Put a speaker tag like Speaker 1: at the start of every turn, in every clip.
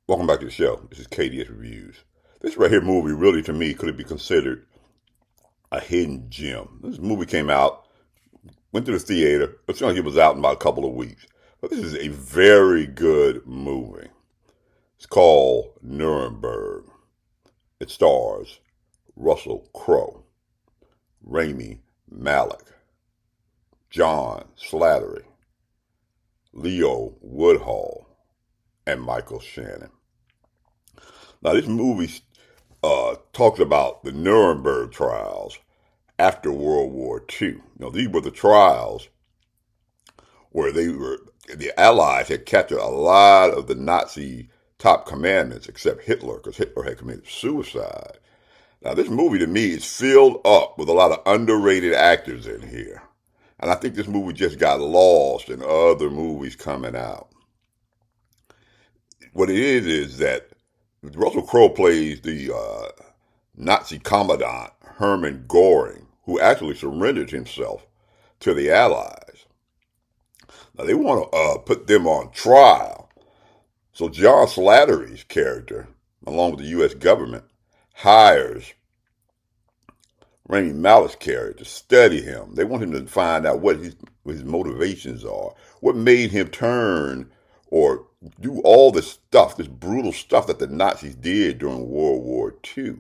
Speaker 1: Welcome back to the show. This is KDS Reviews. This right here movie really, to me, could it be considered a hidden gem? This movie came out, went to the theater. It seemed like it was out in about a couple of weeks. But this is a very good movie. It's called Nuremberg. It stars Russell Crowe, Rami Malek, John Slattery, Leo Woodhull, and Michael Shannon. Now, this movie talks about the Nuremberg trials after World War II. These were the trials where the Allies had captured a lot of the Nazi top commanders, except Hitler, because Hitler had committed suicide. Now, this movie to me is filled up with a lot of underrated actors in here. And I think this movie just got lost in other movies coming out. What it is that Russell Crowe plays the Nazi commandant, Hermann Göring, who actually surrendered himself to the Allies. Now, they want to put them on trial. So John Slattery's character, along with the U.S. government, hires Rami Malek's character to study him. They want him to find out what his motivations are, what made him turn or do all this stuff, this brutal stuff that the Nazis did during World War II.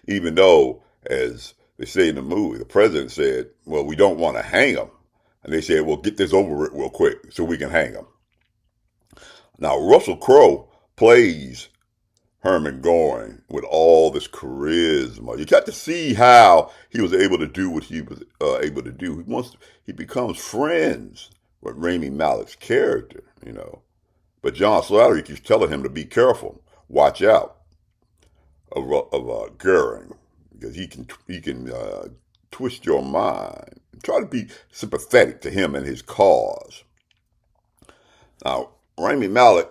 Speaker 1: Even though, as they say in the movie, the president said, well, we don't want to hang him. And they said, well, get this over with real quick so we can hang him. Now, Russell Crowe plays Hermann Göring with all this charisma. You got to see how he was able to do what he was able to do. He becomes friends with Rami Malek's character, But John Slattery keeps telling him to be careful, watch out of Göring, because he can twist your mind. Try to be sympathetic to him and his cause. Now, Rami Malek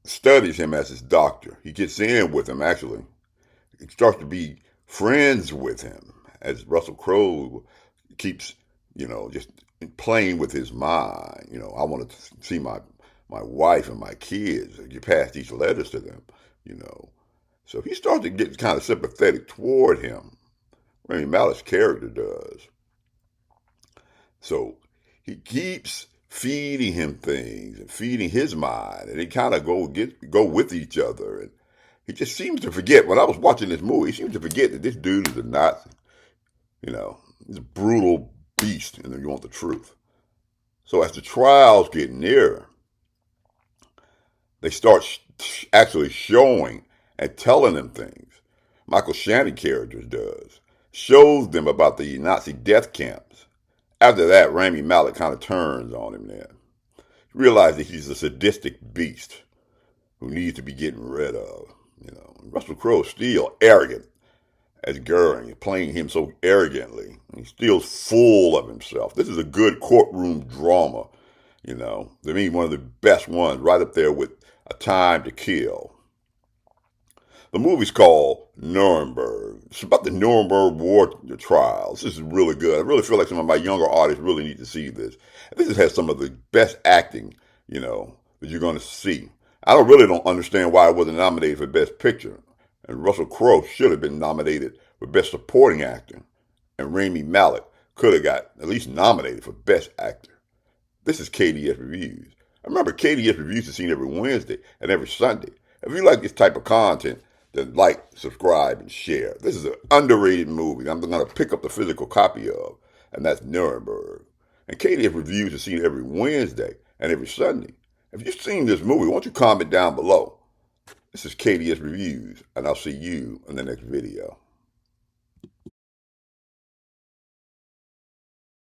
Speaker 1: studies him as his doctor. He gets in with him, actually. He starts to be friends with him as Russell Crowe keeps, just playing with his mind. I want to see my wife and my kids. You pass these letters to them, So he starts to get kind of sympathetic toward him. Rami Malek's character does. So he keeps feeding him things and feeding his mind, and they kind of go with each other. And he just seems to forget. When I was watching this movie, he seems to forget that this dude is a Nazi. He's a brutal beast, and you want the truth. So as the trials get nearer, they start actually showing and telling them things. Michael Shannon character shows them about the Nazi death camps. After that, Rami Malek kind of turns on him then. He realizes that he's a sadistic beast who needs to be getting rid of. Russell Crowe is still arrogant as Göring, playing him so arrogantly. He's still full of himself. This is a good courtroom drama, To me, one of the best ones, right up there with A Time to Kill. The movie's called Nuremberg. It's about the Nuremberg war trials. This is really good. I really feel like some of my younger audience really need to see this. This has some of the best acting, that you're going to see. I don't understand why it wasn't nominated for Best Picture. And Russell Crowe should have been nominated for Best Supporting Actor. And Rami Malek could have got at least nominated for Best Actor. This is KDS Reviews. I remember KDS Reviews is seen every Wednesday and every Sunday. If you like this type of content, then like, subscribe, and share. This is an underrated movie I'm going to pick up the physical copy of, and that's Nuremberg. And KDS Reviews is seen every Wednesday and every Sunday. If you've seen this movie, why don't you comment down below? This is KDS Reviews, and I'll see you in the next video.